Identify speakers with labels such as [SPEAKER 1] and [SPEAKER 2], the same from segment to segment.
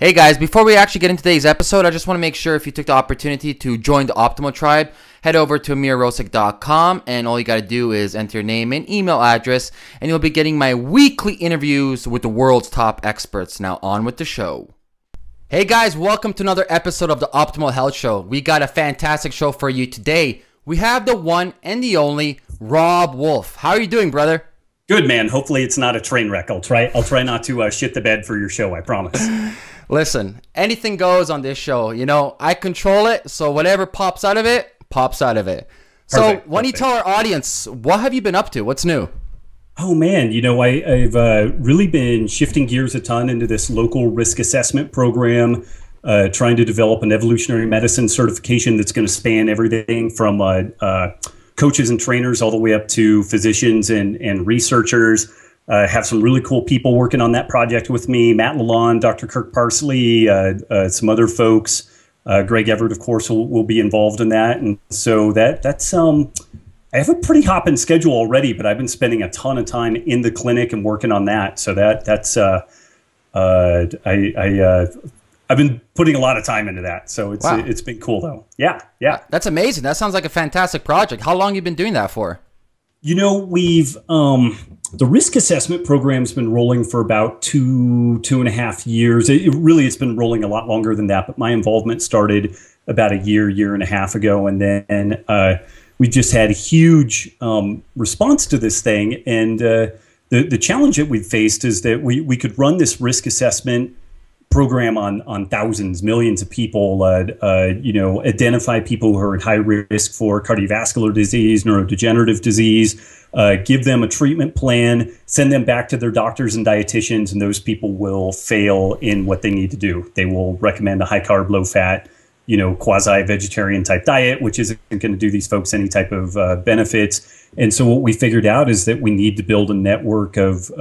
[SPEAKER 1] Hey guys, before we actually get into today's episode, I just want to make sure if you took the opportunity to join the Optimal Tribe, head over to amirrosic.com and all you got to do is enter your name and email address and you'll be getting my weekly interviews with the world's top experts. Now on with the show. Hey guys, welcome to another episode of the Optimal Health Show. We got a fantastic show for you today. We have the one and the only Robb Wolf. How are you doing, brother?
[SPEAKER 2] Good, man. Hopefully it's not a train wreck. I'll try not to shit the bed for your show, I promise.
[SPEAKER 1] Listen, anything goes on this show. You know, I control it, so whatever pops out of it, pops out of it. So why don't you tell our audience, what have you been up to? What's new?
[SPEAKER 2] Oh, man. You know, I've really been shifting gears a ton into this local risk assessment program, trying to develop an evolutionary medicine certification that's going to span everything from coaches and trainers all the way up to physicians and researchers. Have some really cool people working on that project with me. Matt Lalonde, Dr. Kirk Parsley, some other folks. Greg Everett, of course, will be involved in that. And so that's I have a pretty hopping schedule already, but I've been spending a ton of time in the clinic and working on that. So I've been putting a lot of time into that. So it's been cool though. Yeah.
[SPEAKER 1] That's amazing. That sounds like a fantastic project. How long have you been doing that for?
[SPEAKER 2] You know, we've the risk assessment program's been rolling for about two and a half years. It's been rolling a lot longer than that, but my involvement started about a year and a half ago. And then we just had a huge response to this thing. And the challenge that we faced is that we could run this risk assessment program on thousands, millions of people, identify people who are at high risk for cardiovascular disease, neurodegenerative disease, give them a treatment plan, send them back to their doctors and dietitians, and those people will fail in what they need to do. They will recommend a high carb, low fat, quasi-vegetarian type diet, which isn't going to do these folks any type of benefits. And so what we figured out is that we need to build a network of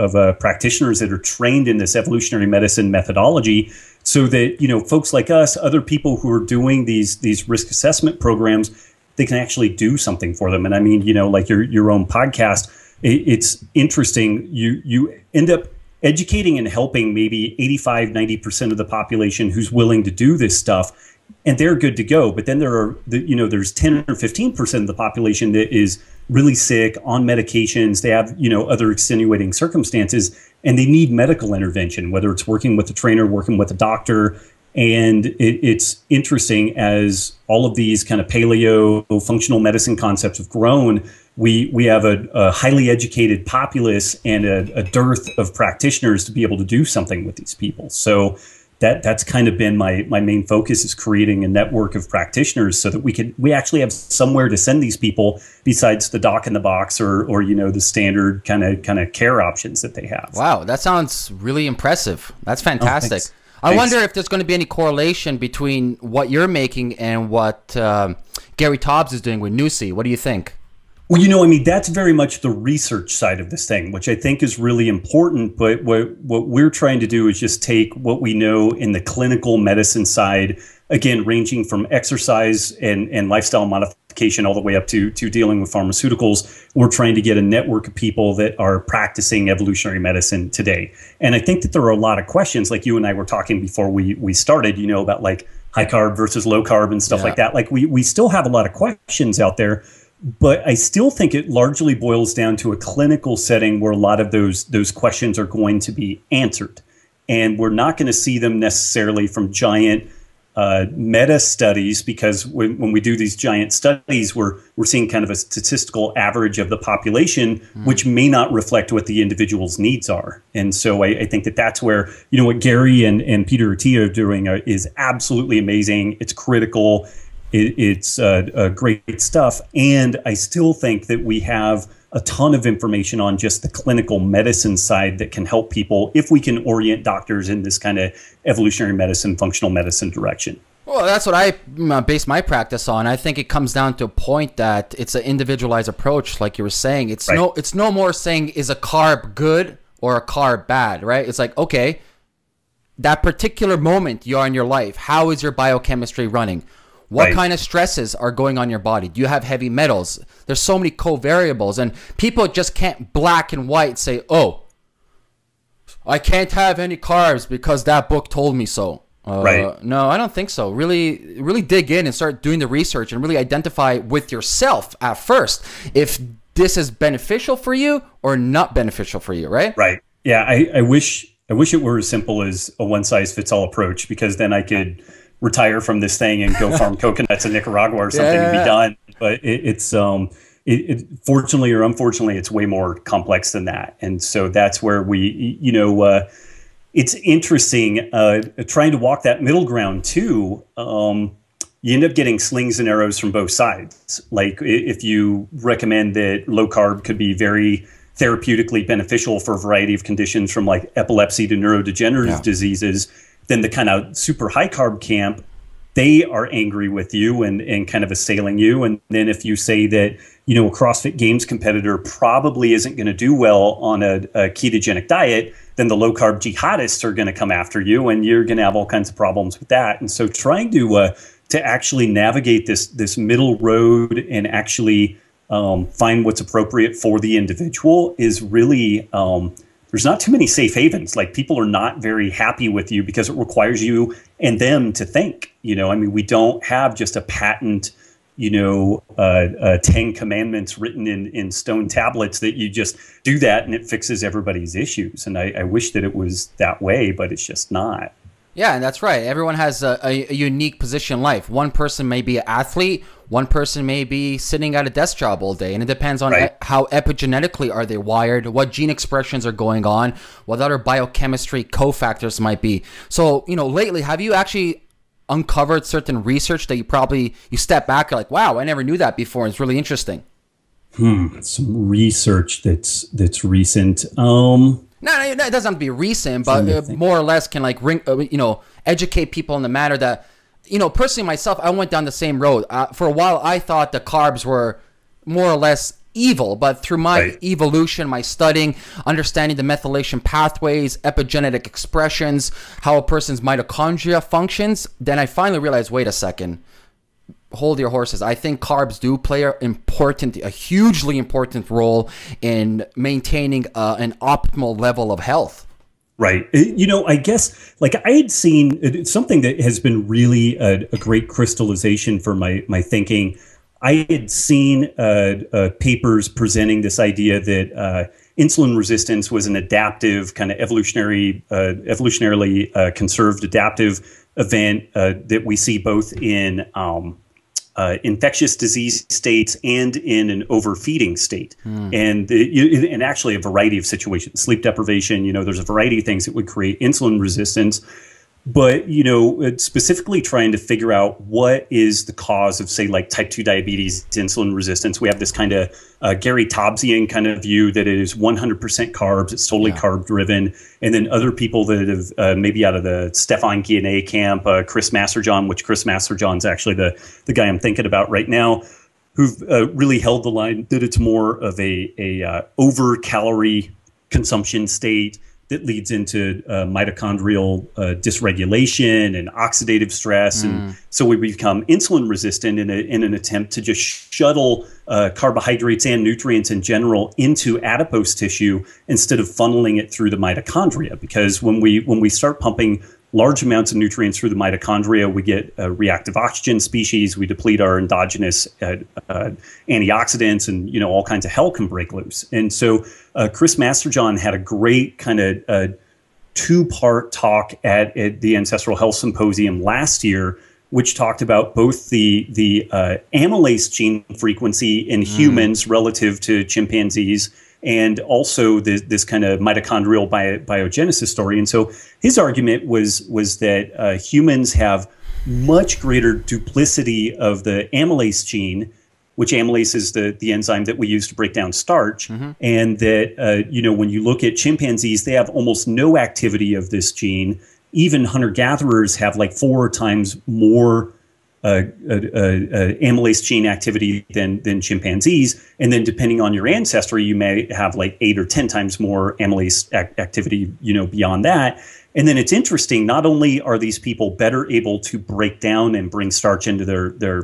[SPEAKER 2] practitioners that are trained in this evolutionary medicine methodology so that, folks like us, other people who are doing these risk assessment programs, they can actually do something for them. And I mean, like your own podcast, it's interesting. You end up educating and helping maybe 85, 90% of the population who's willing to do this stuff. And they're good to go. But then there's 10 or 15% of the population that is really sick, on medications. They have, other extenuating circumstances, and they need medical intervention, whether it's working with a trainer, working with a doctor. And it's interesting, as all of these kind of paleo functional medicine concepts have grown, we have a highly educated populace and a dearth of practitioners to be able to do something with these people. So that's kind of been my main focus, is creating a network of practitioners so that we actually have somewhere to send these people besides the doc in the box or the standard kind of care options that they have.
[SPEAKER 1] Wow, that sounds really impressive. That's fantastic.
[SPEAKER 2] Thanks.
[SPEAKER 1] I wonder if there's going to be any correlation between what you're making and what Gary Taubes is doing with Nusi. What do you think?
[SPEAKER 2] Well, that's very much the research side of this thing, which I think is really important. But what we're trying to do is just take what we know in the clinical medicine side, again, ranging from exercise and lifestyle modification all the way up to dealing with pharmaceuticals. We're trying to get a network of people that are practicing evolutionary medicine today. And I think that there are a lot of questions, like you and I were talking before we started, about like high carb versus low carb and stuff like that. Like we still have a lot of questions out there. But I still think it largely boils down to a clinical setting where a lot of those questions are going to be answered. And we're not going to see them necessarily from giant meta studies, because when we do these giant studies, we're seeing kind of a statistical average of the population, which may not reflect what the individual's needs are. And so I think that's where, what Gary and Peter Attia are doing is absolutely amazing. It's critical. It's great stuff. And I still think that we have a ton of information on just the clinical medicine side that can help people if we can orient doctors in this kind of evolutionary medicine, functional medicine direction.
[SPEAKER 1] Well, that's what I base my practice on. I think it comes down to a point that it's an individualized approach, like you were saying. It's no more saying, is a carb good or a carb bad, right? It's like, okay, that particular moment you are in your life, how is your biochemistry running? What kind of stresses are going on your body? Do you have heavy metals? There's so many co-variables, and people just can't black and white say, oh, I can't have any carbs because that book told me so. No, I don't think so. Really dig in and start doing the research and really identify with yourself at first if this is beneficial for you or not beneficial for you, right?
[SPEAKER 2] Right. Yeah. I wish it were as simple as a one size fits all approach, because then I could retire from this thing and go farm coconuts in Nicaragua or something and be done. But it's fortunately or unfortunately, it's way more complex than that. And so that's where we, it's interesting trying to walk that middle ground too. You end up getting slings and arrows from both sides. Like if you recommend that low carb could be very therapeutically beneficial for a variety of conditions from like epilepsy to neurodegenerative diseases, then the kind of super high carb camp, they are angry with you and kind of assailing you. And then if you say that, a CrossFit Games competitor probably isn't going to do well on a ketogenic diet, then the low carb jihadists are going to come after you and you're going to have all kinds of problems with that. And so trying to actually navigate this middle road and actually find what's appropriate for the individual is really, there's not too many safe havens. Like people are not very happy with you because it requires you and them to think. We don't have just a patent, 10 commandments written in stone tablets that you just do that and it fixes everybody's issues. And I wish that it was that way, but it's just not.
[SPEAKER 1] Yeah, and that's right. Everyone has a unique position in life. One person may be an athlete. One person may be sitting at a desk job all day. And it depends on how epigenetically are they wired, what gene expressions are going on, what other biochemistry cofactors might be. So, lately, have you actually uncovered certain research that you step back, you're like, wow, I never knew that before. It's really interesting.
[SPEAKER 2] Some research that's recent.
[SPEAKER 1] No, it doesn't have to be recent, but more or less can educate people in the matter that, personally myself, I went down the same road. For a while, I thought the carbs were more or less evil, but through my evolution, my studying, understanding the methylation pathways, epigenetic expressions, how a person's mitochondria functions, then I finally realized, wait a second. Hold your horses. I think carbs do play a hugely important role in maintaining an optimal level of health.
[SPEAKER 2] Right. I guess like I had seen something that has been really a great crystallization for my thinking. I had seen papers presenting this idea that insulin resistance was an adaptive kind of evolutionarily conserved adaptive event that we see both in infectious disease states and in an overfeeding state. And actually a variety of situations, sleep deprivation, there's a variety of things that would create insulin resistance. But, specifically trying to figure out what is the cause of, say, like type 2 diabetes, insulin resistance. We have this kind of Gary Tobbsian kind of view that it is 100% carbs. It's totally carb driven. And then other people that have maybe out of the Stefan Guyenet camp, Chris Masterjohn, which Chris Masterjohn's actually the guy I'm thinking about right now, who've really held the line that it's more of a over calorie consumption state that leads into mitochondrial dysregulation and oxidative stress. And so we become insulin resistant in an attempt to just shuttle carbohydrates and nutrients in general into adipose tissue instead of funneling it through the mitochondria. Because when we start pumping large amounts of nutrients through the mitochondria, we get reactive oxygen species, we deplete our endogenous antioxidants, and all kinds of hell can break loose. And so Chris Masterjohn had a great kind of two-part talk at the Ancestral Health Symposium last year, which talked about both the amylase gene frequency in humans relative to chimpanzees, and also this kind of mitochondrial biogenesis story. And so his argument was that humans have much greater duplicity of the amylase gene, which amylase is the enzyme that we use to break down starch. And that, when you look at chimpanzees, they have almost no activity of this gene. Even hunter-gatherers have like 4 times more amylase gene activity than chimpanzees. And then depending on your ancestry, you may have like 8 or 10 times more amylase activity, beyond that. And then it's interesting, not only are these people better able to break down and bring starch into their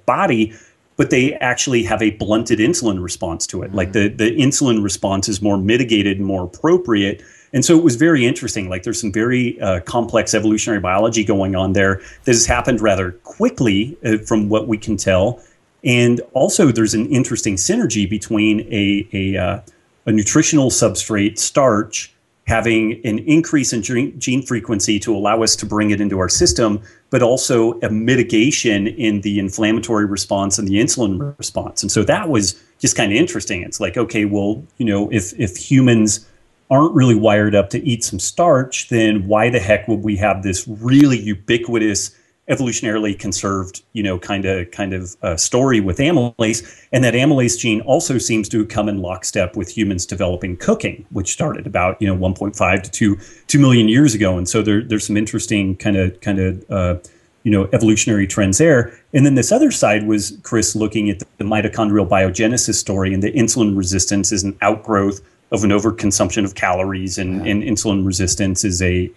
[SPEAKER 2] body, but they actually have a blunted insulin response to it. Like the insulin response is more mitigated and more appropriate. And so it was very interesting. Like there's some very complex evolutionary biology going on there that has happened rather quickly from what we can tell. And also there's an interesting synergy between a nutritional substrate, starch, having an increase in gene frequency to allow us to bring it into our system, but also a mitigation in the inflammatory response and the insulin response. And so that was just kind of interesting. It's like, okay, well, if humans aren't really wired up to eat some starch, then why the heck would we have this really ubiquitous, evolutionarily conserved, kind of story with amylase? And that amylase gene also seems to come in lockstep with humans developing cooking, which started about 1.5 to 2 million years ago. And so there's some interesting kind of evolutionary trends there. And then this other side was Chris looking at the mitochondrial biogenesis story, and the insulin resistance is an outgrowth of an overconsumption of calories, and insulin resistance is an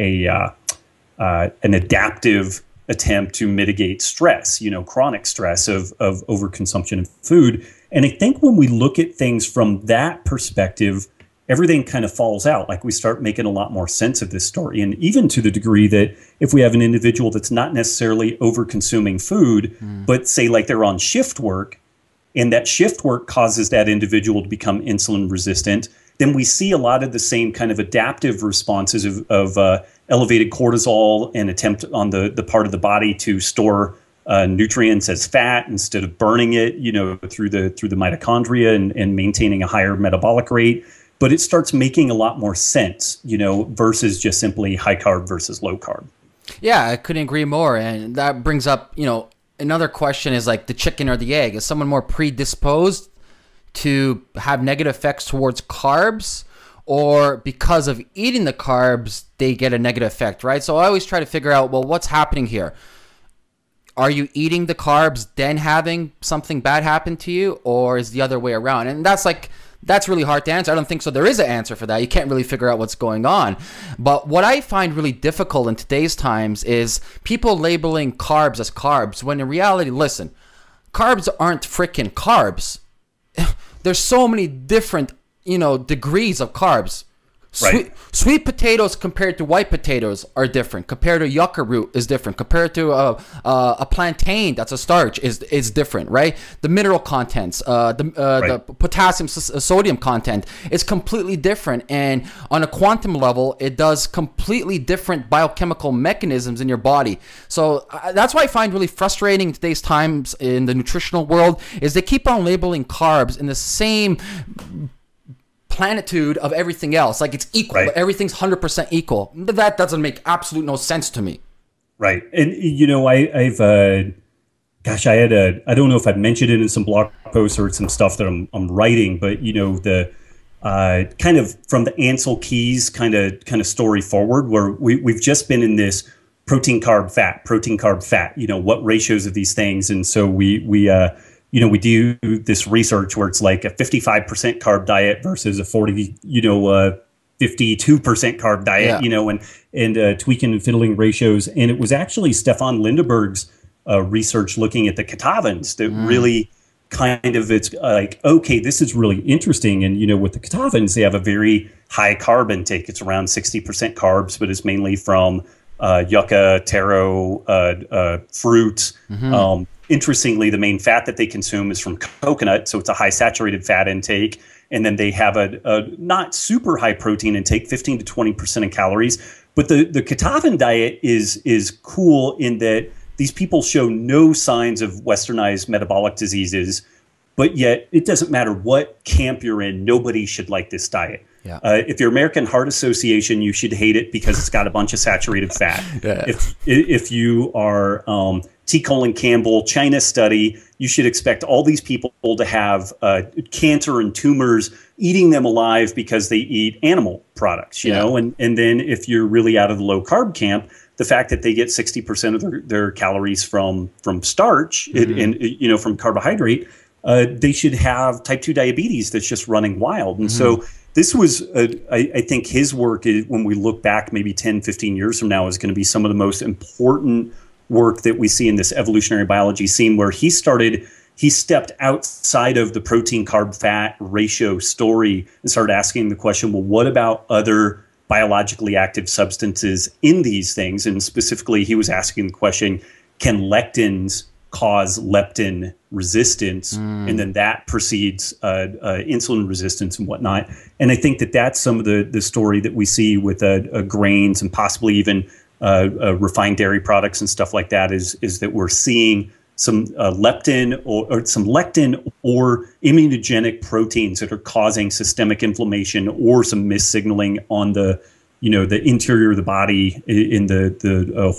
[SPEAKER 2] adaptive attempt to mitigate stress, chronic stress of overconsumption of food. And I think when we look at things from that perspective, everything kind of falls out. Like we start making a lot more sense of this story. And even to the degree that if we have an individual that's not necessarily over-consuming food, but say like they're on shift work, and that shift work causes that individual to become insulin resistant, then we see a lot of the same kind of adaptive responses of elevated cortisol and attempt on the part of the body to store nutrients as fat instead of burning it, through the mitochondria and maintaining a higher metabolic rate. But it starts making a lot more sense, versus just simply high carb versus low carb.
[SPEAKER 1] Yeah, I couldn't agree more. And that brings up, another question is like the chicken or the egg. Is someone more predisposed to have negative effects towards carbs, or because of eating the carbs, they get a negative effect, right? So I always try to figure out, well, what's happening here? Are you eating the carbs, then having something bad happen to you, or is the other way around? And that's really hard to answer. I don't think so. There is an answer for that. You can't really figure out what's going on. But what I find really difficult in today's times is people labeling carbs as carbs, when in reality, listen, carbs aren't freaking carbs. There's so many different, degrees of carbs. Sweet potatoes compared to white potatoes are different. Compared to yucca root is different. Compared to a plantain that's a starch is different, right? The mineral contents, the potassium, sodium content is completely different. And on a quantum level, it does completely different biochemical mechanisms in your body. So that's why I find really frustrating in today's times in the nutritional world is they keep on labeling carbs in the same planitude of everything else, like it's equal. Right. Everything's 100% equal. That doesn't make absolute no sense to me.
[SPEAKER 2] Right. And I've I don't know if I've mentioned it in some blog posts or some stuff that I'm writing, but the kind of from the Ansel Keys kind of story forward, where we've just been in this protein carb fat, what ratios of these things. And so we do this research where it's like a 55% carb diet versus a 52% carb diet, and tweaking and fiddling ratios. And it was actually Stefan Lindeberg's research looking at the catavans that really kind of, it's like, okay, this is really interesting. And, with the catavans, they have a very high carb intake. It's around 60% carbs, but it's mainly from yucca, taro, fruits. Interestingly, the main fat that they consume is from coconut, so it's a high saturated fat intake. And then they have a not super high protein intake, 15 to 20% of calories. But the Katavan diet is cool in that these people show no signs of westernized metabolic diseases, but yet it doesn't matter what camp you're in, nobody should like this diet. Yeah. If you're American Heart Association, you should hate it because it's got a bunch of saturated fat. Yeah. If you are T. Colin Campbell, China study, you should expect all these people to have cancer and tumors, eating them alive because they eat animal products, you know? And then if you're really out of the low carb camp, the fact that they get 60% of their calories from starch and from carbohydrate, they should have type 2 diabetes that's just running wild. And so this was, I think his work, when we look back maybe 10, 15 years from now, is going to be some of the most important work that we see in this evolutionary biology scene, where he stepped outside of the protein carb fat ratio story and started asking the question, well, what about other biologically active substances in these things. And specifically, he was asking the question, can lectins cause leptin resistance? And then that precedes insulin resistance and whatnot. And I think that that's some of the story that we see with grains and possibly even refined dairy products and stuff like that is that we're seeing some leptin or some lectin or immunogenic proteins that are causing systemic inflammation or some missignaling on the interior of the body in the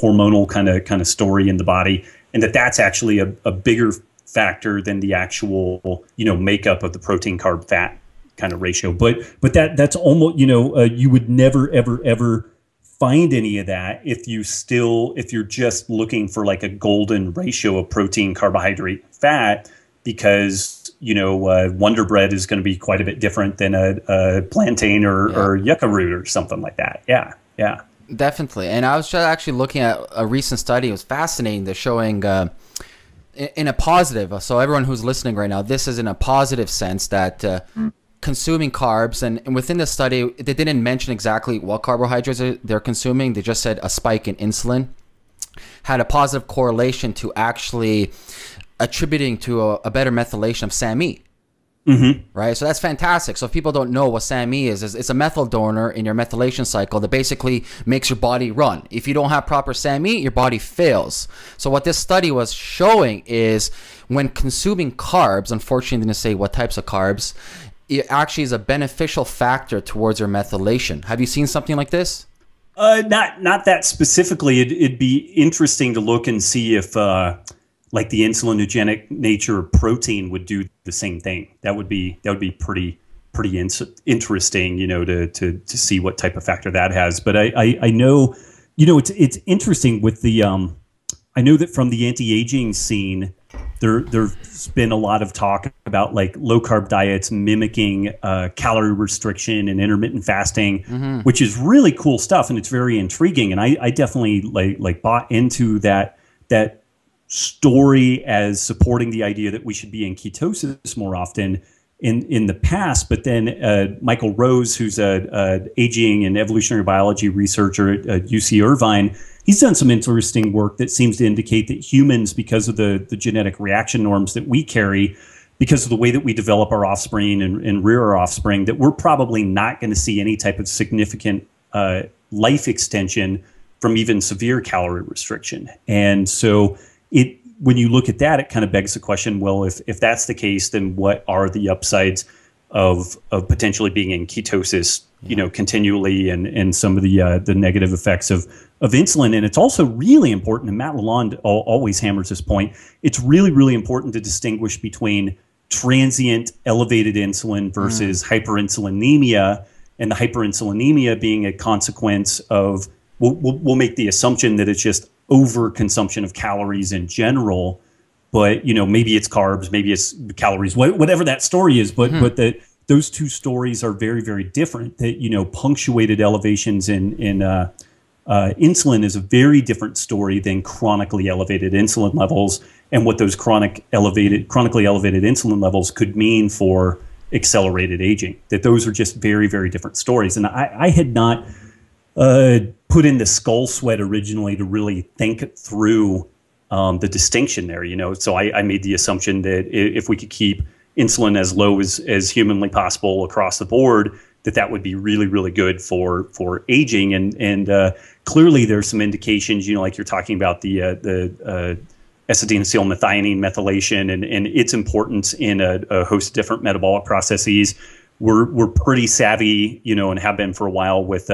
[SPEAKER 2] hormonal kind of story in the body, and that's actually a bigger factor than the actual makeup of the protein carb fat kind of ratio. But that's almost you would never ever find any of that if you're just looking for like a golden ratio of protein, carbohydrate, fat, because Wonder Bread is going to be quite a bit different than a plantain or yucca root or something like that. Yeah,
[SPEAKER 1] definitely. And I was just actually looking at a recent study. It was fascinating. They're showing in a positive. So everyone who's listening right now, this is in a positive sense that consuming carbs, and within the study, they didn't mention exactly what carbohydrates they're consuming. They just said a spike in insulin had a positive correlation to actually attributing to a better methylation of SAMe. Right? So that's fantastic. So if people don't know what SAMe is it's a methyl donor in your methylation cycle that basically makes your body run. If you don't have proper SAMe, your body fails. So what this study was showing is when consuming carbs, unfortunately, I didn't say what types of carbs, it actually is a beneficial factor towards your methylation. Have you seen something like this?
[SPEAKER 2] Not that specifically. It'd be interesting to look and see if like the insulinogenic nature of protein would do the same thing. That would be pretty interesting, to see what type of factor that has. But I know, it's interesting with the I know that from the anti-aging scene, there's been a lot of talk about like low carb diets mimicking calorie restriction and intermittent fasting, which is really cool stuff, and it's very intriguing. And I definitely like bought into that story as supporting the idea that we should be in ketosis more often in the past. But then Michael Rose, who's a aging and evolutionary biology researcher at UC Irvine, he's done some interesting work that seems to indicate that humans, because of the genetic reaction norms that we carry, because of the way that we develop our offspring and rear our offspring, that we're probably not going to see any type of significant life extension from even severe calorie restriction. And so when you look at that, it kind of begs the question, well, if that's the case, then what are the upsides of potentially being in ketosis, continually, and some of the negative effects of insulin? And it's also really important, and Matt Lalonde always hammers this point, it's really, really important to distinguish between transient elevated insulin versus hyperinsulinemia, and the hyperinsulinemia being a consequence of, we'll make the assumption that it's just overconsumption of calories in general, but maybe it's carbs, maybe it's calories, whatever that story is, but that those two stories are very, very different. That punctuated elevations in insulin is a very different story than chronically elevated insulin levels, and what those chronically elevated insulin levels could mean for accelerated aging. That those are just very, very different stories. And I had not put in the skull sweat originally to really think through the distinction there, So I made the assumption that if we could keep insulin as low as humanly possible across the board, that would be really, really good for aging. And clearly there's some indications, like you're talking about the acetylmethionine methylation and its importance in a host of different metabolic processes. We're pretty savvy, and have been for a while, with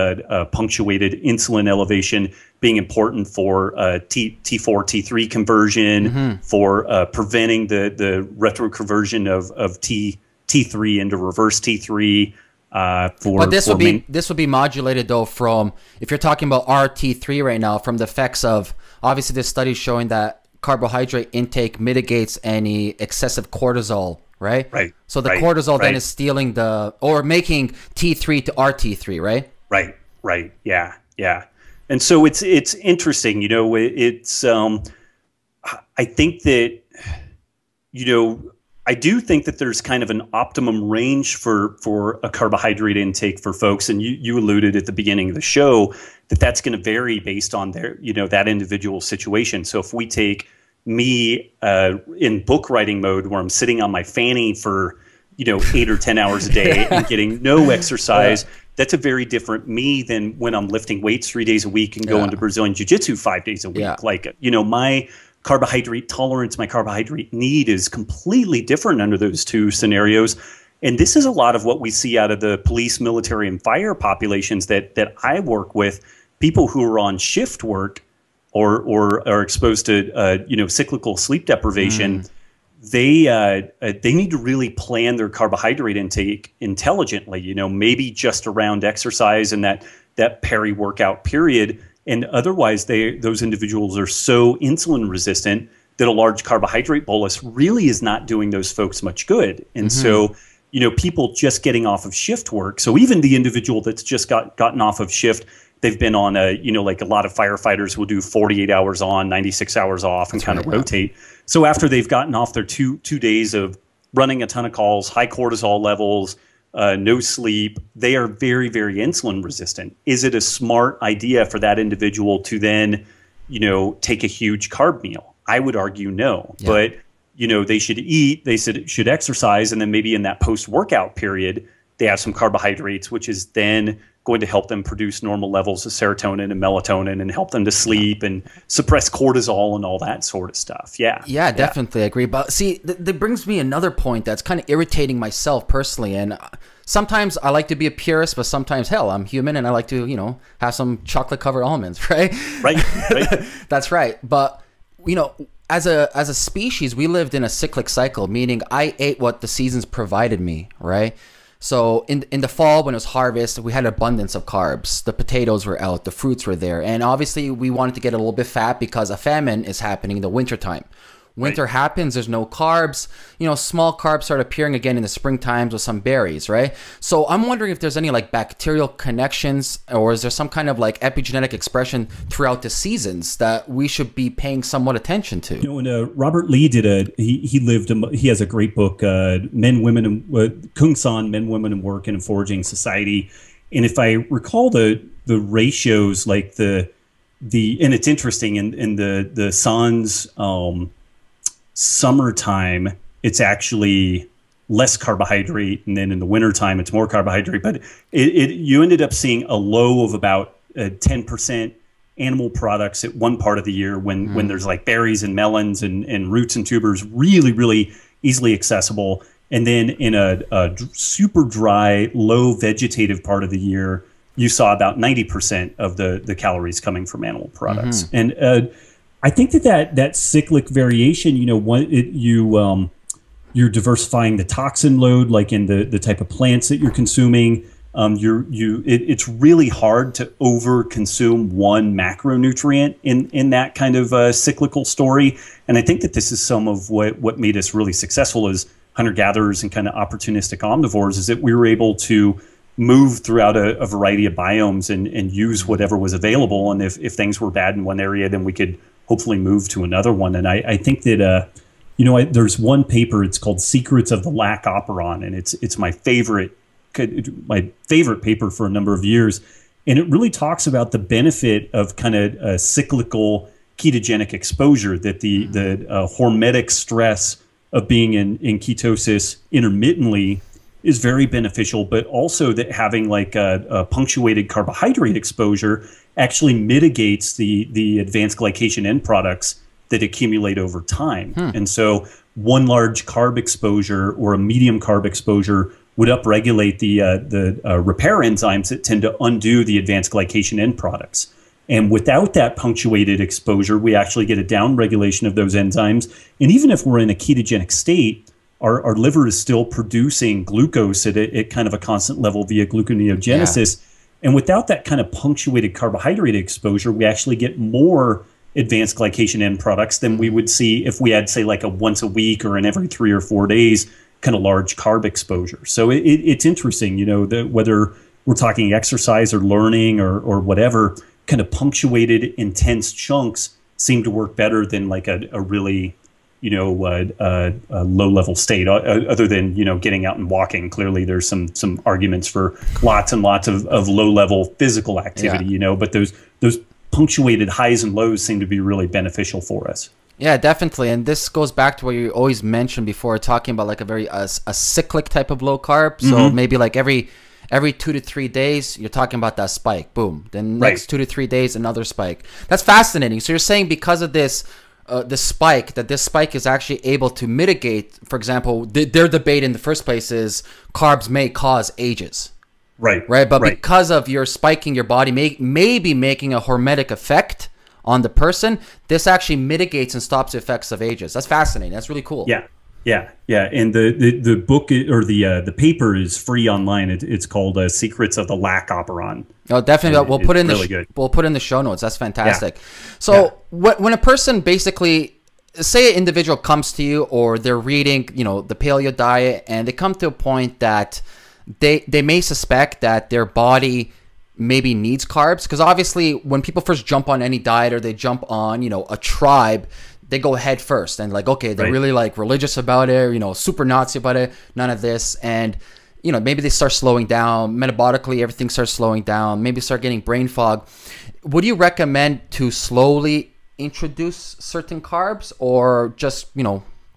[SPEAKER 2] punctuated insulin elevation being important for T4, T3 conversion, for preventing the retroconversion of T3 into reverse T3.
[SPEAKER 1] But this would be modulated though from, if you're talking about RT3 right now, from the effects of, obviously this study is showing that carbohydrate intake mitigates any excessive cortisol. Right. So the cortisol then is stealing or making T3 to RT3, right?
[SPEAKER 2] Right. Yeah. And so it's interesting, it's I think that, I do think that there's kind of an optimum range for a carbohydrate intake for folks. And you alluded at the beginning of the show that that's going to vary based on their, that individual situation. So if we take me in book writing mode where I'm sitting on my fanny for, 8 or 10 hours a day and getting no exercise, that's a very different me than when I'm lifting weights 3 days a week and going to Brazilian Jiu-Jitsu 5 days a week.
[SPEAKER 1] Yeah.
[SPEAKER 2] Like, my carbohydrate tolerance, my carbohydrate need is completely different under those two scenarios. And this is a lot of what we see out of the police, military, and fire populations that I work with. People who are on shift work or are exposed to cyclical sleep deprivation. They need to really plan their carbohydrate intake intelligently. Maybe just around exercise and that peri-workout period. And otherwise, those individuals are so insulin resistant that a large carbohydrate bolus really is not doing those folks much good. And so, people just getting off of shift work. So even the individual that's just gotten off of shift, they've been on like a lot of firefighters will do 48 hours on, 96 hours off and kind of rotate. So after they've gotten off their two days of running a ton of calls, high cortisol levels, no sleep, they are very, very insulin resistant. Is it a smart idea for that individual to then, take a huge carb meal? I would argue no. Yeah. But, they should eat, they should exercise, and then maybe in that post-workout period, they have some carbohydrates, which is then going to help them produce normal levels of serotonin and melatonin and help them to sleep and suppress cortisol and all that sort of stuff. Yeah.
[SPEAKER 1] Yeah, definitely agree. But see, that brings me another point that's kind of irritating myself personally. And sometimes I like to be a purist, but sometimes, hell, I'm human and I like to, have some chocolate covered almonds, right?
[SPEAKER 2] Right.
[SPEAKER 1] That's right. But, as a species, we lived in a cyclic cycle, meaning I ate what the seasons provided me, right? So in the fall, when it was harvest, we had abundance of carbs. The potatoes were out, the fruits were there. And obviously we wanted to get a little bit fat because a famine is happening in the wintertime. Winter happens, there's no carbs. Small carbs start appearing again in the spring times with some berries, right? So I'm wondering if there's any like bacterial connections, or is there some kind of like epigenetic expression throughout the seasons that we should be paying somewhat attention to?
[SPEAKER 2] When Robert Lee he has a great book, Men, Women, and Kung San, Men, Women, and Work in a Foraging Society. And if I recall the ratios, like and it's interesting in the San's summertime, it's actually less carbohydrate, and then in the wintertime it's more carbohydrate. But you ended up seeing a low of about 10% animal products at one part of the year when there's like berries and melons and roots and tubers really, really easily accessible. And then in a super dry, low vegetative part of the year, you saw about 90% of the calories coming from animal products. And I think that cyclic variation, you're diversifying the toxin load, like in the type of plants that you're consuming. It's really hard to over consume one macronutrient in that kind of cyclical story. And I think that this is some of what made us really successful as hunter-gatherers and kind of opportunistic omnivores, is that we were able to move throughout a variety of biomes and use whatever was available. And if things were bad in one area, then we could hopefully move to another one. And I think that, there's one paper, it's called Secrets of the Lac Operon, and it's my favorite paper for a number of years. And it really talks about the benefit of kind of cyclical ketogenic exposure, that the hormetic stress of being in ketosis intermittently is very beneficial, but also that having like a punctuated carbohydrate exposure actually mitigates the advanced glycation end products that accumulate over time. And so one large carb exposure or a medium carb exposure would upregulate the repair enzymes that tend to undo the advanced glycation end products. And without that punctuated exposure, we actually get a downregulation of those enzymes. And even if we're in a ketogenic state, our liver is still producing glucose at kind of a constant level via gluconeogenesis. And without that kind of punctuated carbohydrate exposure, we actually get more advanced glycation end products than we would see if we had, say, like a once a week or an every 3 or 4 days kind of large carb exposure. So it's interesting, that whether we're talking exercise or learning or whatever, kind of punctuated intense chunks seem to work better than like a really a low level state, other than, getting out and walking. Clearly there's some arguments for lots and lots of low level physical activity, but those punctuated highs and lows seem to be really beneficial for us.
[SPEAKER 1] Yeah, definitely. And this goes back to what you always mentioned before, talking about like a cyclic type of low carb. So maybe like every 2 to 3 days, you're talking about that spike. Boom. Then next 2 to 3 days, another spike. That's fascinating. So you're saying because of this, this spike is actually able to mitigate, for example, their debate in the first place is carbs may cause ages. Right. But because of your spiking your body, maybe making a hormetic effect on the person, this actually mitigates and stops the effects of ages. That's fascinating. That's really cool.
[SPEAKER 2] Yeah. And the book, or the paper, is free online. It's called Secrets of the Lac Operon.
[SPEAKER 1] Oh, definitely.
[SPEAKER 2] And
[SPEAKER 1] we'll put in we'll put in the show notes. That's fantastic. So when a person basically, say an individual comes to you, or they're reading, the paleo diet, and they come to a point that they may suspect that their body maybe needs carbs, because obviously when people first jump on any diet, or they jump on, a tribe, they go head first and like, okay, they're really like religious about it, super Nazi about it, none of this. And, maybe they start slowing down metabolically, everything starts slowing down, maybe start getting brain fog. Would you recommend to slowly introduce certain carbs, or just,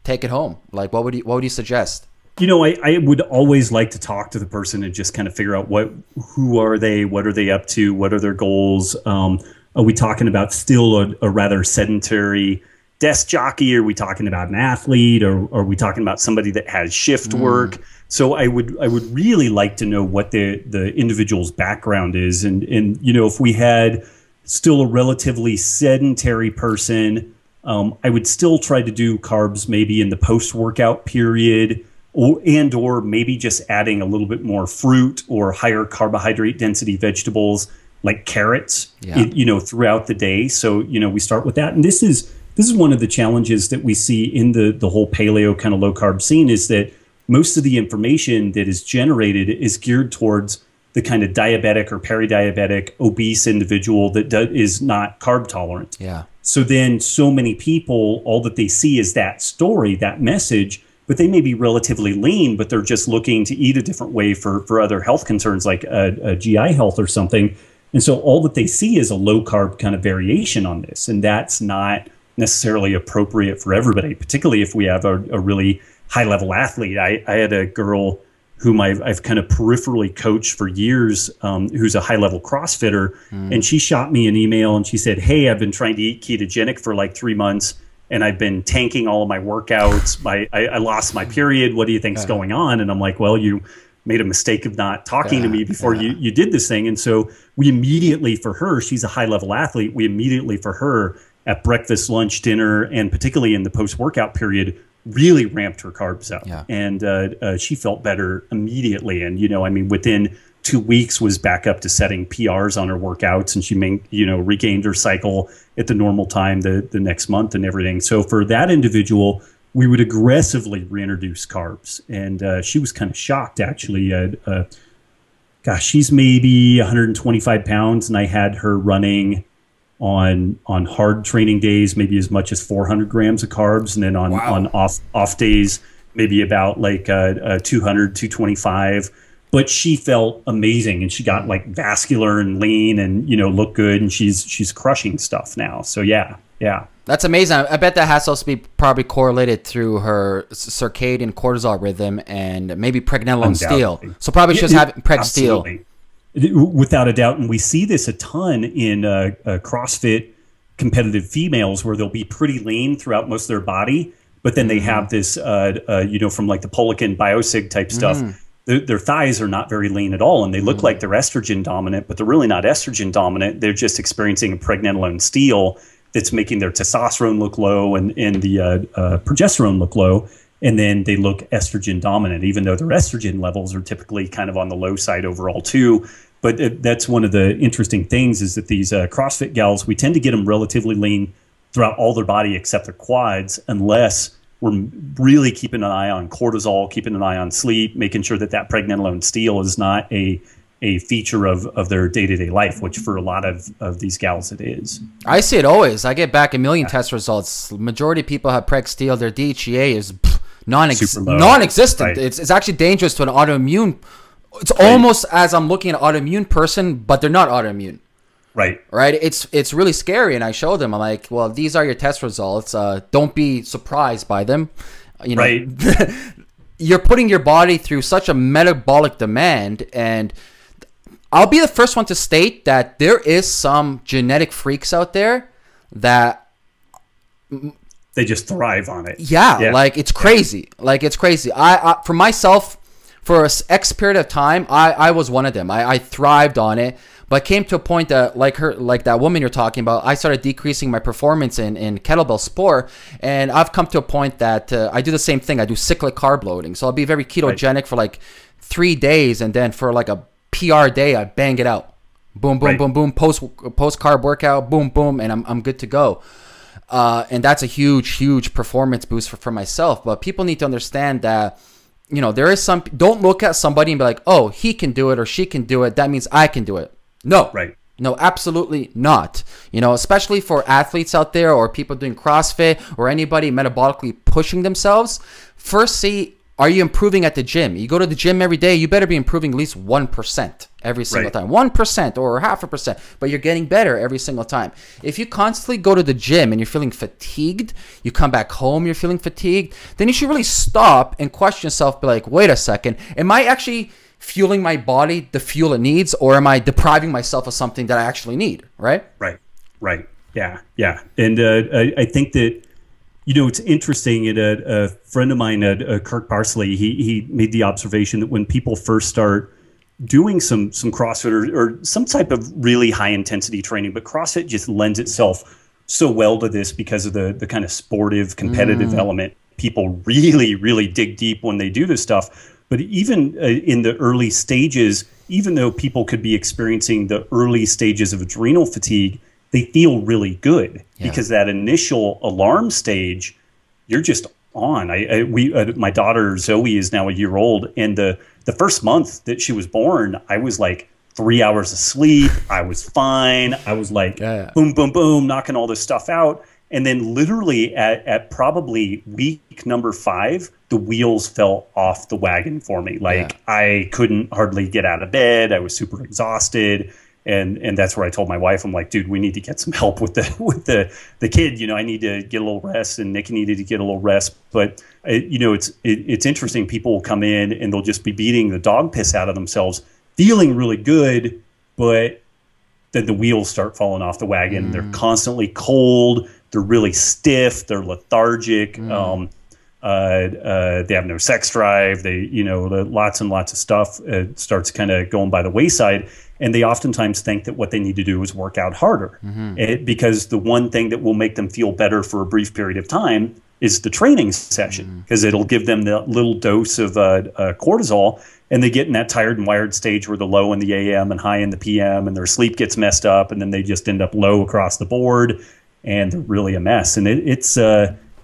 [SPEAKER 1] take it home? Like, what would you suggest?
[SPEAKER 2] I would always like to talk to the person and just kind of figure out who are they, what are they up to, what are their goals? Are we talking about still a rather sedentary desk jockey? Are we talking about an athlete, or are we talking about somebody that has shift work? So I would really like to know what the individual's background is, and if we had still a relatively sedentary person, I would still try to do carbs maybe in the post-workout period, or maybe just adding a little bit more fruit or higher carbohydrate density vegetables like carrots, throughout the day. So, we start with that. And this is one of the challenges that we see in the whole paleo kind of low carb scene, is that most of the information that is generated is geared towards the kind of diabetic or peri-diabetic obese individual that is not carb tolerant.
[SPEAKER 1] Yeah.
[SPEAKER 2] So then so many people, all that they see is that story, that message, but they may be relatively lean, but they're just looking to eat a different way for other health concerns, like a GI health or something. And so all that they see is a low carb kind of variation on this. And that's not necessarily appropriate for everybody, particularly if we have a really high level athlete. I had a girl whom I've kind of peripherally coached for years, who's a high level CrossFitter. And she shot me an email and she said, "Hey, I've been trying to eat ketogenic for like 3 months. And I've been tanking all of my workouts. I lost my period. What do you think's going on?" And I'm like, "Well, you made a mistake of not talking to me before you did this thing." And so we immediately, for her, she's a high level athlete, we immediately for her at breakfast, lunch, dinner, and particularly in the post-workout period, really ramped her carbs up. And she felt better immediately. And, within 2 weeks was back up to setting PRs on her workouts, and she regained her cycle at the normal time the next month and everything. So for that individual, we would aggressively reintroduce carbs. And she was kind of shocked, actually. She's maybe 125 pounds, and I had her running on hard training days, maybe as much as 400 grams of carbs, and then on off days, maybe about like 200, 225. But she felt amazing, and she got like vascular and lean, and looked good, and she's crushing stuff now. So yeah.
[SPEAKER 1] That's amazing. I bet that has to also be probably correlated through her circadian cortisol rhythm and maybe pregnenolone steal. So probably she was having preg steal.
[SPEAKER 2] Without a doubt. And we see this a ton in CrossFit competitive females, where they'll be pretty lean throughout most of their body, but then they have this, from like the Polican Biosig type stuff. Their thighs are not very lean at all, and they look like they're estrogen dominant, but they're really not estrogen dominant. They're just experiencing a pregnenolone steal that's making their testosterone look low and the progesterone look low, and then they look estrogen dominant, even though their estrogen levels are typically kind of on the low side overall too. But that's one of the interesting things, is that these CrossFit gals, we tend to get them relatively lean throughout all their body except their quads, unless we're really keeping an eye on cortisol, keeping an eye on sleep, making sure that pregnenolone steal is not a a feature of their day-to-day life, which for a lot of these gals it is.
[SPEAKER 1] I see it always. I get back a million test results. Majority of people have preg steel. Their DHEA is non-existent.
[SPEAKER 2] Right.
[SPEAKER 1] It's actually dangerous to an autoimmune. It's almost as I'm looking at an autoimmune person, but they're not autoimmune.
[SPEAKER 2] Right.
[SPEAKER 1] It's really scary. And I show them, I'm like, well, these are your test results. Don't be surprised by them. You know,
[SPEAKER 2] Right.
[SPEAKER 1] You're putting your body through such a metabolic demand, and I'll be the first one to state that there is some genetic freaks out there that
[SPEAKER 2] they just thrive on it.
[SPEAKER 1] Yeah. Like it's crazy. Like it's crazy. I for myself, for an X period of time, I was one of them. I thrived on it, but came to a point that like that woman you're talking about, I started decreasing my performance in kettlebell sport, and I've come to a point that I do the same thing. I do cyclic carb loading, so I'll be very ketogenic for like 3 days, and then for like a PR day, I bang it out. Boom, boom, boom, boom. Post carb workout, boom, boom, and I'm good to go. And that's a huge performance boost for myself. But people need to understand that, you know, there is some. Don't look at somebody and be like, oh, he can do it or she can do it, that means I can do it. No.
[SPEAKER 2] Right.
[SPEAKER 1] No, absolutely not. You know, especially for athletes out there or people doing CrossFit or anybody metabolically pushing themselves. First, see, are you improving at the gym? You go to the gym every day, you better be improving at least 1% every single time. 1% or 0.5%, but you're getting better every single time. If you constantly go to the gym and you're feeling fatigued, you come back home, you're feeling fatigued, then you should really stop and question yourself, be like, wait a second, am I actually fueling my body the fuel it needs, or am I depriving myself of something that I actually need, right?
[SPEAKER 2] Right. Yeah. And I think that, you know, it's interesting. A friend of mine, Kirk Parsley, he made the observation that when people first start doing some CrossFit or some type of really high intensity training, but CrossFit just lends itself so well to this because of the kind of sportive, competitive element. People really dig deep when they do this stuff. But even in the early stages, even though people could be experiencing the early stages of adrenal fatigue, they feel really good because that initial alarm stage, you're just on. My daughter Zoe is now a year old, and the first month that she was born, I was like 3 hours of sleep. I was fine. I was like boom, boom, boom, knocking all this stuff out. And then literally at probably week number 5, the wheels fell off the wagon for me. Like I couldn't hardly get out of bed. I was super exhausted. And that's where I told my wife, I'm like, dude, we need to get some help with the kid. You know, I need to get a little rest, and Nick needed to get a little rest. But you know, it's interesting. People will come in and they'll just be beating the dog piss out of themselves, feeling really good, but then the wheels start falling off the wagon. They're constantly cold. They're really stiff. They're lethargic. They have no sex drive. They, you know, lots and lots of stuff starts kind of going by the wayside. And they oftentimes think that what they need to do is work out harder because the one thing that will make them feel better for a brief period of time is the training session, because it'll give them the little dose of cortisol, and they get in that tired and wired stage where the low in the AM and high in the PM, and their sleep gets messed up, and then they just end up low across the board, and they're really a mess. And it's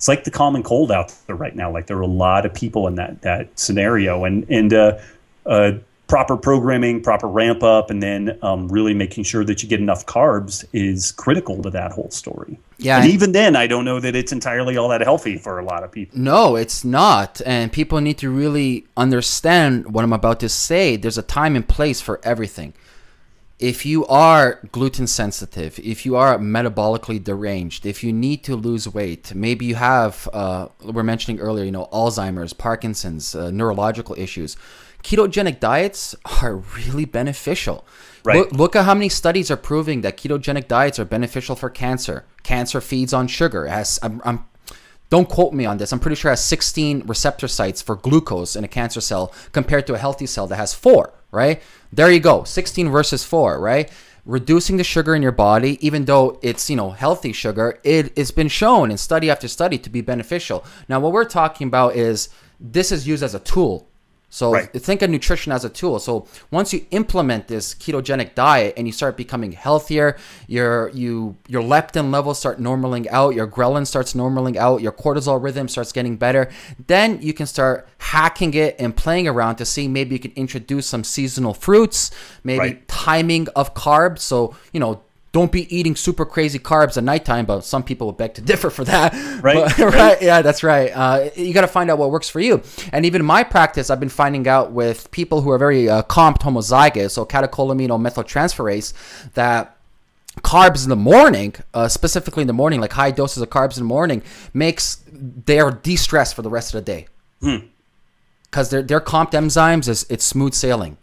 [SPEAKER 2] like the common cold out there right now. Like there are a lot of people in that scenario, and proper programming, proper ramp up, and then really making sure that you get enough carbs is critical to that whole story. Yeah, and even then, I don't know that it's entirely all that healthy for a lot of people.
[SPEAKER 1] No, it's not. And people need to really understand what I'm about to say. There's a time and place for everything. If you are gluten sensitive, if you are metabolically deranged, if you need to lose weight, maybe you have, we're mentioning earlier, you know, Alzheimer's, Parkinson's, neurological issues, ketogenic diets are really beneficial.
[SPEAKER 2] Right.
[SPEAKER 1] Look at how many studies are proving that ketogenic diets are beneficial for cancer. Cancer feeds on sugar. It has, don't quote me on this. I'm pretty sure it has 16 receptor sites for glucose in a cancer cell compared to a healthy cell that has 4, right? There you go. 16 versus 4, right? Reducing the sugar in your body, even though it's, you know, healthy sugar, it's been shown in study after study to be beneficial. Now, what we're talking about is this is used as a tool. So think of nutrition as a tool. So once you implement this ketogenic diet and you start becoming healthier, your leptin levels start normaling out, your ghrelin starts normaling out, your cortisol rhythm starts getting better, then you can start hacking it and playing around to see maybe you can introduce some seasonal fruits, maybe timing of carbs. So, you know, don't be eating super crazy carbs at nighttime, but some people would beg to differ for that. Right. Yeah, that's right. You got to find out what works for you. And even in my practice, I've been finding out with people who are very comped homozygous, so catecholamine or methyltransferase, that carbs in the morning, specifically in the morning, like high doses of carbs in the morning, makes their de-stress for the rest of the day. Because their comped enzymes, it's smooth sailing.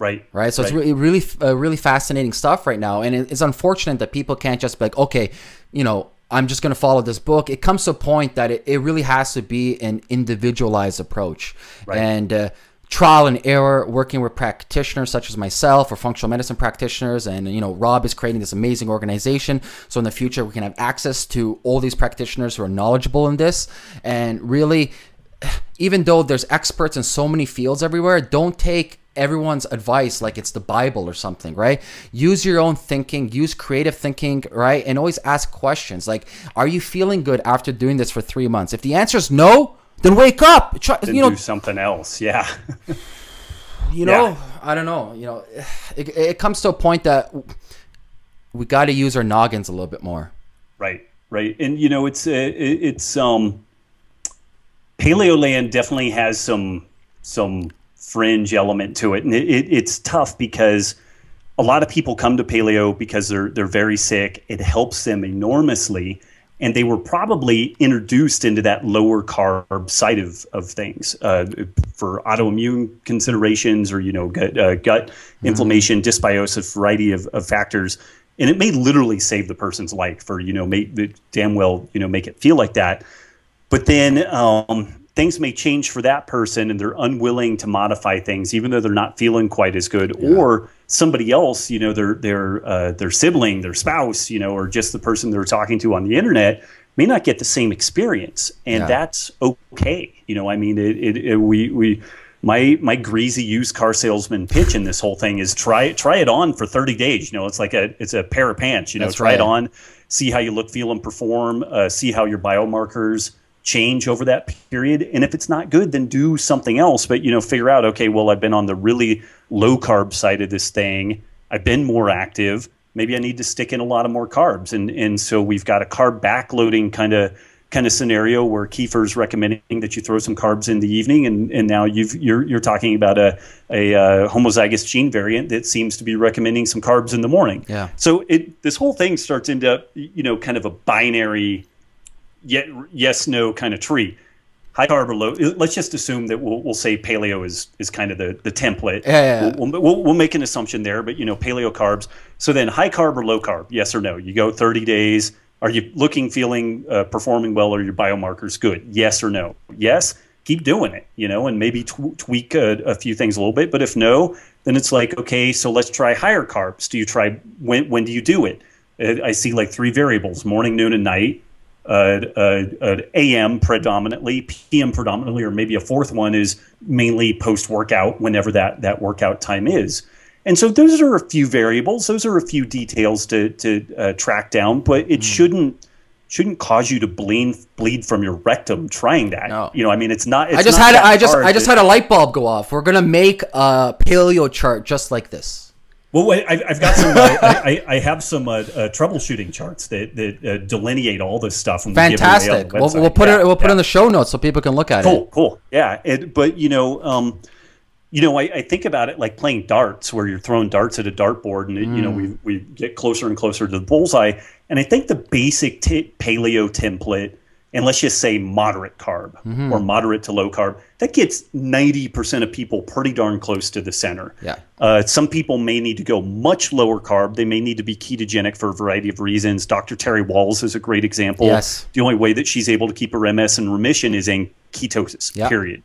[SPEAKER 1] Right. So it's really fascinating stuff right now. And it's unfortunate that people can't just be like, okay, you know, I'm just going to follow this book. It comes to a point that it really has to be an individualized approach. And trial and error, working with practitioners such as myself or functional medicine practitioners. And, you know, Robb is creating this amazing organization. So in the future, we can have access to all these practitioners who are knowledgeable in this. And really, even though there's experts in so many fields everywhere, don't take everyone's advice like it's the Bible or something, right? Use your own thinking, use creative thinking, right? And always ask questions like, are you feeling good after doing this for 3 months? If the answer is no, then wake up. Try,
[SPEAKER 2] then do something else. Yeah.
[SPEAKER 1] You know, I don't know. You know, it comes to a point that we got to use our noggins a little bit more.
[SPEAKER 2] Right. And, you know, it's Paleo land definitely has some fringe element to it, and it's tough because a lot of people come to paleo because they're very sick. It helps them enormously, and they were probably introduced into that lower carb side of things for autoimmune considerations, or, you know, gut inflammation, dysbiosis, variety of factors, and it may literally save the person's life, for, you know, damn well, you know, make it feel like that. But then things may change for that person, and they're unwilling to modify things, even though they're not feeling quite as good. Or somebody else, you know, their sibling, their spouse, you know, or just the person they're talking to on the internet may not get the same experience, and that's okay. You know, I mean, my greasy used car salesman pitch in this whole thing is try it on for 30 days. You know, it's like it's a pair of pants. You know, try it on, see how you look, feel, and perform. See how your biomarkers change over that period, and if it's not good, then do something else. But, you know, figure out, okay, well, I've been on the really low carb side of this thing, I've been more active, maybe I need to stick in a lot of more carbs, and so we've got a carb backloading kind of scenario where Kiefer's recommending that you throw some carbs in the evening, and now you're talking about a homozygous gene variant that seems to be recommending some carbs in the morning. So this whole thing starts into, you know, kind of a binary yes, no kind of tree. High carb or low. Let's just assume that we'll say paleo is kind of the template. We'll make an assumption there, but, you know, paleo carbs. So then high carb or low carb, yes or no? You go 30 days. Are you looking, feeling, performing well? Are your biomarkers good? Yes or no? Yes, keep doing it, you know, and maybe tweak a few things a little bit. But if no, then it's like, okay, so let's try higher carbs. Do you try, when do you do it? I see like 3 variables: morning, noon, and night. AM predominantly, PM predominantly, or maybe a fourth one is mainly post-workout, whenever that workout time is. And so those are a few variables. Those are a few details to track down, but it shouldn't cause you to bleed from your rectum trying that. No. You know, I mean, it's not. It's
[SPEAKER 1] I just had a light bulb go off. We're gonna make a paleo chart just like this.
[SPEAKER 2] Well, I've got some. I have some troubleshooting charts that delineate all this stuff. And
[SPEAKER 1] fantastic. We'll put it in the show notes so people can look at it.
[SPEAKER 2] Cool. Yeah. But you know, I think about it like playing darts, where you're throwing darts at a dartboard, and you know, we get closer and closer to the bullseye. And I think the basic paleo template, and let's just say moderate carb or moderate to low carb, that gets 90% of people pretty darn close to the center. Some people may need to go much lower carb. They may need to be ketogenic for a variety of reasons. Dr. Terry Walls is a great example. The only way that she's able to keep her MS in remission is in ketosis, period.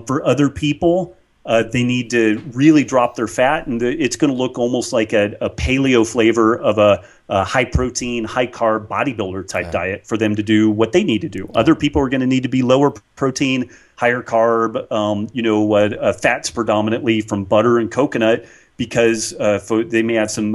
[SPEAKER 2] For other people, They need to really drop their fat, and it's going to look almost like a paleo flavor of a high protein, high carb bodybuilder type diet for them to do what they need to do. Other people are going to need to be lower protein, higher carb, fats predominantly from butter and coconut, because they may have some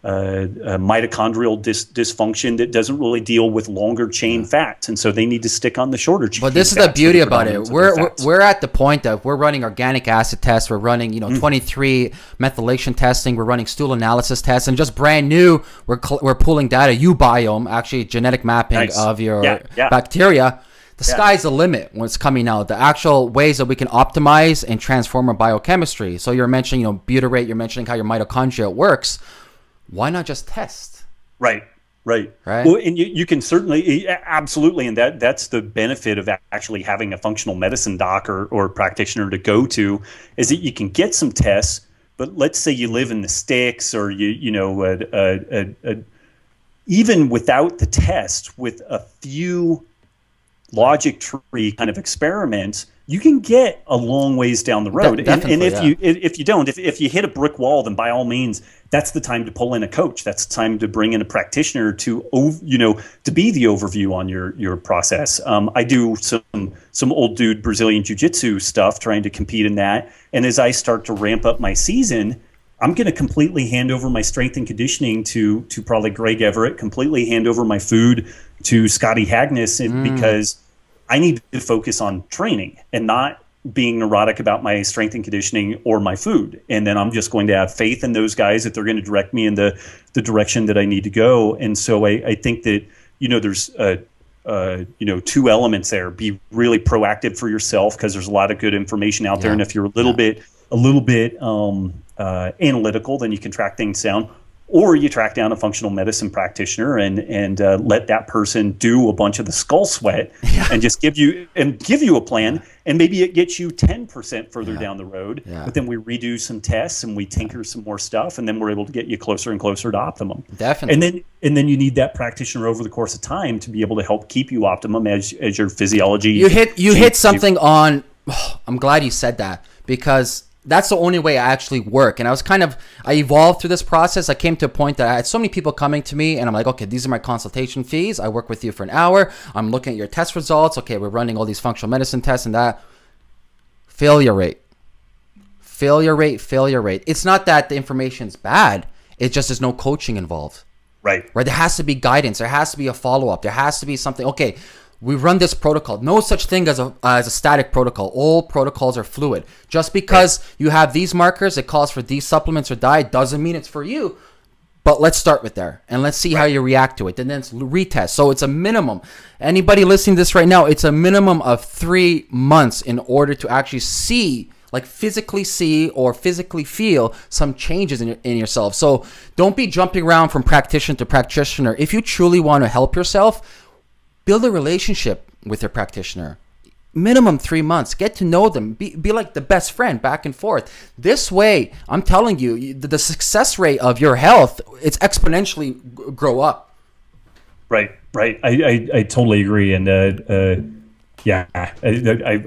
[SPEAKER 2] mitochondrial dysfunction that doesn't really deal with longer chain fats, and so they need to stick on the shorter chain.
[SPEAKER 1] But this is the beauty about it. We're at the point that we're running organic acid tests, we're running 23 methylation testing, we're running stool analysis tests, and just brand new, we're pulling data, ubiome, actually genetic mapping of your bacteria. The sky's the limit when it's coming out. The actual ways that we can optimize and transform our biochemistry. So you're mentioning butyrate, you're mentioning how your mitochondria works. Why not just test? Right. Well, and you can certainly, absolutely, and that's the benefit of actually having a functional medicine doc or practitioner to go to, is that you can get some tests. But let's say you live in the sticks, or even without the test, with a few logic tree kind of experiments, you can get a long ways down the road. And if you hit a brick wall, then by all means, that's the time to pull in a coach. That's the time to bring in a practitioner to be the overview on your process. I do some old dude Brazilian jiu-jitsu stuff, trying to compete in that. And as I start to ramp up my season, I'm going to completely hand over my strength and conditioning to probably Greg Everett, completely hand over my food to Scotty Hagnes, because I need to focus on training and not being neurotic about my strength and conditioning or my food. And then I'm just going to have faith in those guys that they're going to direct me in the direction that I need to go. And so I think that, there's two elements there. Be really proactive for yourself, because there's a lot of good information out there. And if you're a little bit analytical, then you can track things down. Or you track down a functional medicine practitioner and let that person do a bunch of the skull sweat and just give you a plan, and maybe it gets you 10% further down the road. But then we redo some tests and we tinker some more stuff, and then we're able to get you closer and closer to optimum. Definitely.
[SPEAKER 2] And then you need that practitioner over the course of time to be able to help keep you optimum as your physiology.
[SPEAKER 1] You hit something on. I'm glad you said that, because that's the only way I actually work. And I evolved through this process. I came to a point that I had so many people coming to me, and I'm like, okay, these are my consultation fees. I work with you for an hour. I'm looking at your test results. Okay, we're running all these functional medicine tests and that. Failure rate. It's not that the information's bad. It's just there's no coaching involved. Right. There has to be guidance. There has to be a follow-up. There has to be something. Okay, we run this protocol. No such thing as a static protocol. All protocols are fluid. Just because you have these markers, it calls for these supplements or diet, doesn't mean it's for you. But let's start with there, and let's see how you react to it. And then it's retest. So it's a minimum. Anybody listening to this right now, it's a minimum of 3 months in order to actually see, like physically see or physically feel some changes in yourself. So don't be jumping around from practitioner to practitioner. If you truly want to help yourself, build a relationship with your practitioner. Minimum 3 months. Get to know them. Be like the best friend, back and forth. This way, I'm telling you, the success rate of your health, it's exponentially grow up. Right.
[SPEAKER 2] I totally agree. And I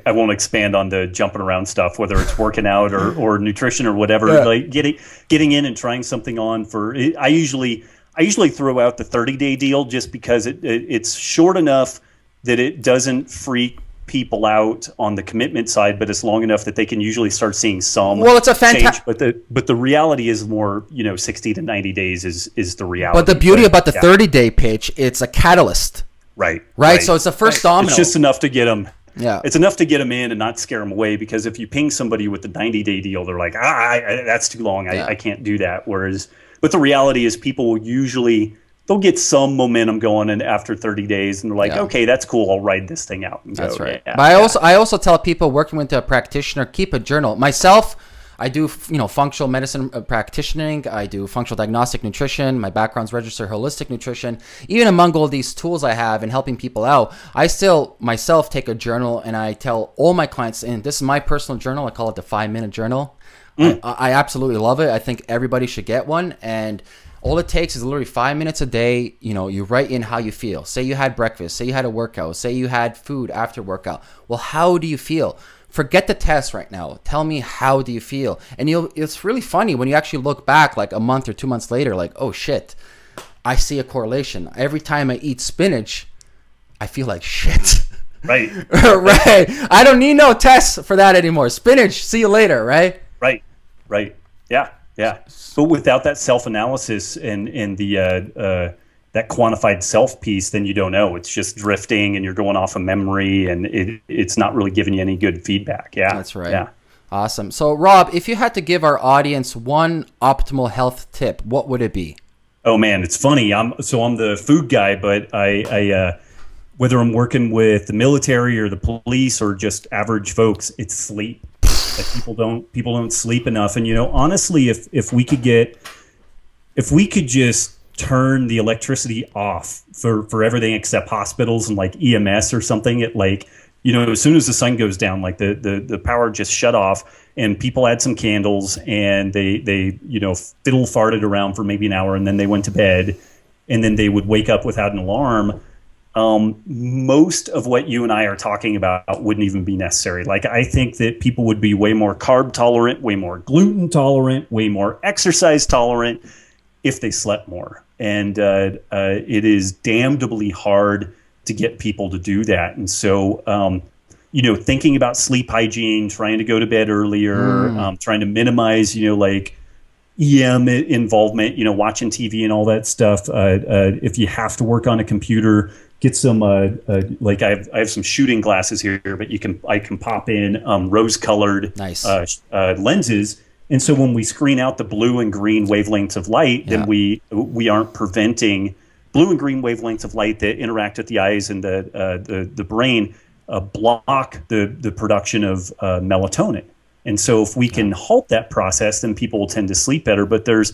[SPEAKER 2] won't expand on the jumping around stuff, whether it's working out or nutrition or whatever. Like getting in and trying something on for. I usually throw out the 30-day deal, just because it's short enough that it doesn't freak people out on the commitment side, but it's long enough that they can usually start seeing some change. But the reality is more, 60 to 90 days is the reality.
[SPEAKER 1] But the beauty about the 30-day pitch, it's a catalyst. Right. So it's the first domino.
[SPEAKER 2] It's just enough to get them. Yeah, it's enough to get them in and not scare them away, because if you ping somebody with the 90-day deal, they're like, that's too long. I can't do that. But the reality is, people will they'll get some momentum going, and after 30 days, and they're like, okay, that's cool. I'll ride this thing out. And
[SPEAKER 1] that's right. But I also tell people working with a practitioner, keep a journal. Myself, I do functional medicine practitioning. I do functional diagnostic nutrition. My background's registered holistic nutrition. Even among all these tools I have in helping people out, I still myself take a journal, and I tell all my clients, and this is my personal journal. I call it the 5-minute journal. I absolutely love it. I think everybody should get one. And all it takes is literally 5 minutes a day. You write in how you feel. Say you had breakfast. Say you had a workout. Say you had food after workout. Well, how do you feel? forget the test right now. Tell me, how do you feel? And it's really funny when you actually look back like a month or 2 months later, like, oh shit, I see a correlation. Every time I eat spinach, I feel like shit.
[SPEAKER 2] Right.
[SPEAKER 1] Right. I don't need no tests for that anymore. Spinach, see you later, right?
[SPEAKER 2] Right. Right. Yeah. Yeah. But without that self-analysis and the that quantified self piece, then you don't know. It's just drifting and you're going off of memory, and it's not really giving you any good feedback. Yeah.
[SPEAKER 1] That's right.
[SPEAKER 2] Yeah.
[SPEAKER 1] Awesome. So Rob, if you had to give our audience one optimal health tip, what would it be?
[SPEAKER 2] Oh man, it's funny. I'm the food guy, but I whether I'm working with the military or the police or just average folks, it's sleep. Like people don't sleep enough. And honestly, if we could just turn the electricity off for everything except hospitals and like EMS or something, at like, as soon as the sun goes down, like the power just shut off, and people had some candles and they fiddle farted around for maybe an hour, and then they went to bed, and then they would wake up without an alarm. Most of what you and I are talking about wouldn't even be necessary. Like, I think that people would be way more carb tolerant, way more gluten tolerant, way more exercise tolerant if they slept more. And it is damnably hard to get people to do that. And so, thinking about sleep hygiene, trying to go to bed earlier, trying to minimize, like EM involvement, watching TV and all that stuff. If you have to work on a computer, get some like I have some shooting glasses here, but I can pop in rose-colored
[SPEAKER 1] nice.
[SPEAKER 2] Lenses. And so when we screen out the blue and green wavelengths of light, then we aren't preventing blue and green wavelengths of light that interact with the eyes and the brain, block the production of melatonin. And so if we can halt that process, then people will tend to sleep better. But there's,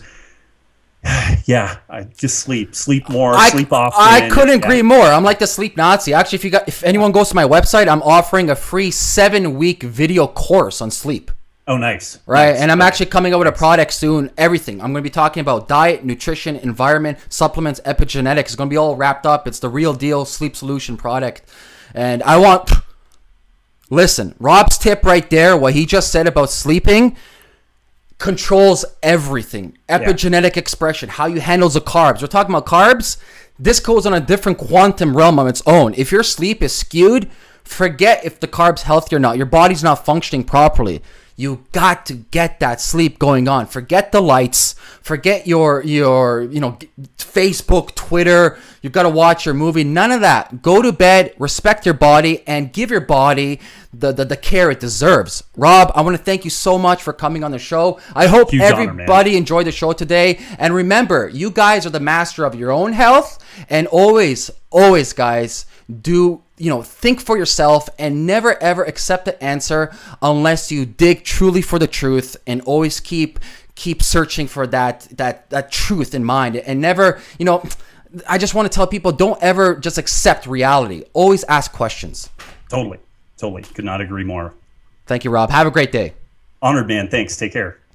[SPEAKER 2] I just sleep more, sleep often.
[SPEAKER 1] I couldn't agree more. I'm like the sleep Nazi. Actually, if anyone goes to my website, I'm offering a free 7-week video course on sleep.
[SPEAKER 2] Oh, nice.
[SPEAKER 1] Right.
[SPEAKER 2] Nice.
[SPEAKER 1] And I'm actually coming out with a product soon. Everything. I'm going to be talking about diet, nutrition, environment, supplements, epigenetics. It's going to be all wrapped up. It's the real deal sleep solution product. And listen, Rob's tip right there, what he just said about sleeping, controls everything. Epigenetic expression, how you handle the carbs. We're talking about carbs. This goes on a different quantum realm of its own. If your sleep is skewed, forget if the carb's healthy or not. Your body's not functioning properly. You got to get that sleep going on. Forget the lights. Forget your Facebook, Twitter. You've got to watch your movie. None of that. Go to bed, respect your body, and give your body the care it deserves. Rob, I want to thank you so much for coming on the show. I hope everybody enjoyed the show today. And remember, you guys are the master of your own health. And always, guys, think for yourself and never ever accept the answer unless you dig truly for the truth, and always keep searching for that truth in mind, and never, I just want to tell people, don't ever just accept reality. Always ask questions.
[SPEAKER 2] Totally. Could not agree more.
[SPEAKER 1] Thank you, Rob. Have a great day.
[SPEAKER 2] Honored, man. Thanks. Take care.